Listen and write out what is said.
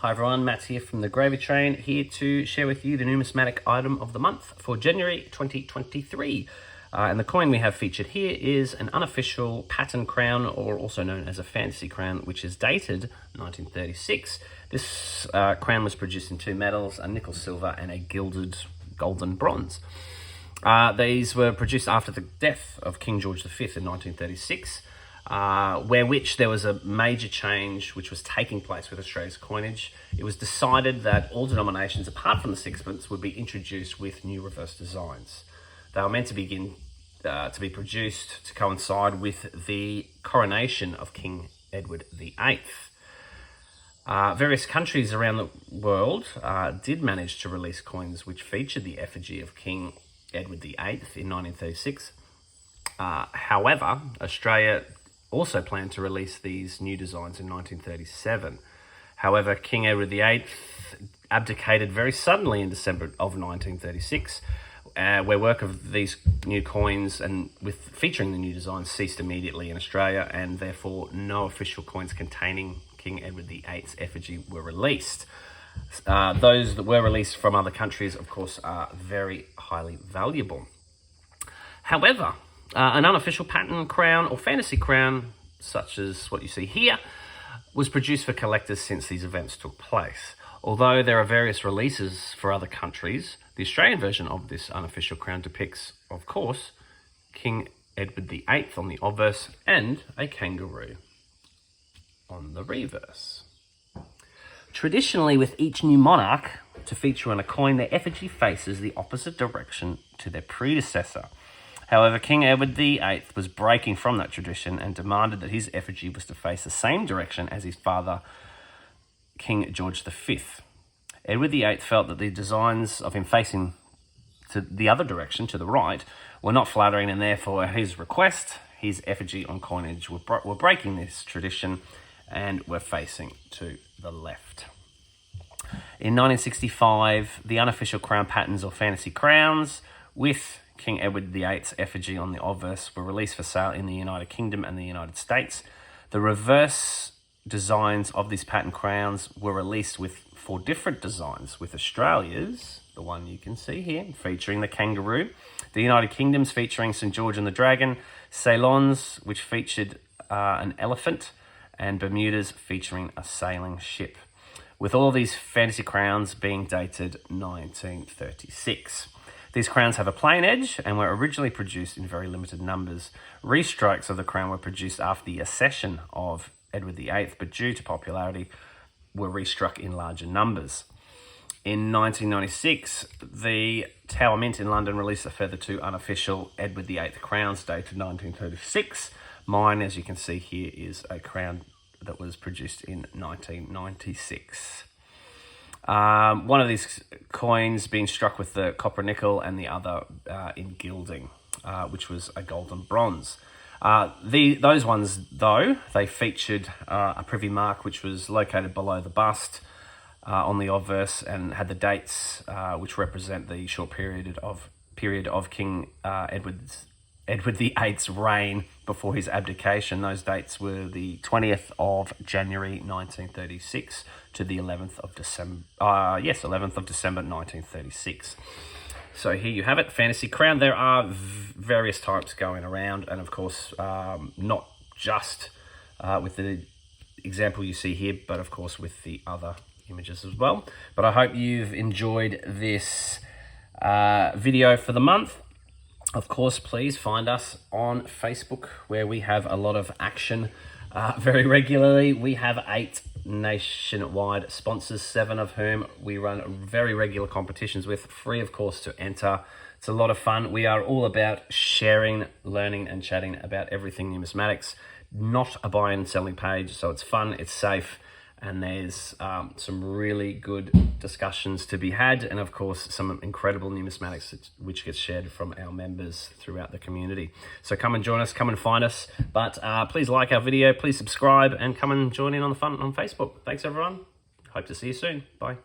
Hi everyone, Matt here from the Gravy Train, here to share with you the numismatic item of the month for January 2023. And the coin we have featured here is an unofficial pattern crown, or also known as a fantasy crown, which is dated 1936. This crown was produced in two metals, a nickel silver and a gilded golden bronze. These were produced after the death of King George V in 1936. Which there was a major change which was taking place with Australia's coinage. It was decided that all denominations, apart from the sixpence, would be introduced with new reverse designs. They were meant to begin to be produced to coincide with the coronation of King Edward VIII. Various countries around the world did manage to release coins which featured the effigy of King Edward VIII in 1936. However, Australia also planned to release these new designs in 1937. However, King Edward VIII abdicated very suddenly in December of 1936, where work of these new coins and with featuring the new designs ceased immediately in Australia, and therefore no official coins containing King Edward VIII's effigy were released. Those that were released from other countries, of course, are very highly valuable. However, an unofficial pattern crown or fantasy crown, such as what you see here, was produced for collectors since these events took place. Although there are various releases for other countries, the Australian version of this unofficial crown depicts, of course, King Edward VIII on the obverse and a kangaroo on the reverse. Traditionally, with each new monarch to feature on a coin, their effigy faces the opposite direction to their predecessor. However, King Edward VIII was breaking from that tradition and demanded that his effigy was to face the same direction as his father, King George V. Edward VIII felt that the designs of him facing to the other direction, to the right, were not flattering, and therefore, at his request, his effigy on coinage were breaking this tradition and were facing to the left. In 1965, the unofficial crown patterns or fantasy crowns with King Edward VIII's effigy on the obverse were released for sale in the United Kingdom and the United States. The reverse designs of these pattern crowns were released with 4 different designs, with Australia's, the one you can see here, featuring the kangaroo, the United Kingdom's featuring St. George and the Dragon, Ceylon's, which featured an elephant, and Bermuda's featuring a sailing ship, with all these fantasy crowns being dated 1936. These crowns have a plain edge and were originally produced in very limited numbers. Restrikes of the crown were produced after the accession of Edward VIII, but due to popularity, were restruck in larger numbers. In 1996, the Tower Mint in London released a further 2 unofficial Edward VIII crowns dated 1936. Mine, as you can see here, is a crown that was produced in 1996. One of these coins being struck with the copper nickel and the other in gilding, which was a golden bronze. Those ones, though, they featured a privy mark which was located below the bust on the obverse and had the dates which represent the short period of King Edward VIII's reign before his abdication. Those dates were the 20th of January 1936 to the 11th of December. 11th of December 1936. So here you have it, fantasy crown. There are various types going around, and of course, not just with the example you see here, but of course with the other images as well. But I hope you've enjoyed this video for the month. Of course, please find us on Facebook, where we have a lot of action very regularly. We have 8 nationwide sponsors, 7 of whom we run very regular competitions with, free of course to enter. It's a lot of fun. We are all about sharing, learning and chatting about everything numismatics. Not a buy and selling page, so it's fun, it's safe, and there's some really good discussions to be had, and of course some incredible numismatics which gets shared from our members throughout the community. So come and join us, come and find us, but please like our video, please subscribe, and come and join in on the fun on Facebook. Thanks everyone, hope to see you soon. Bye.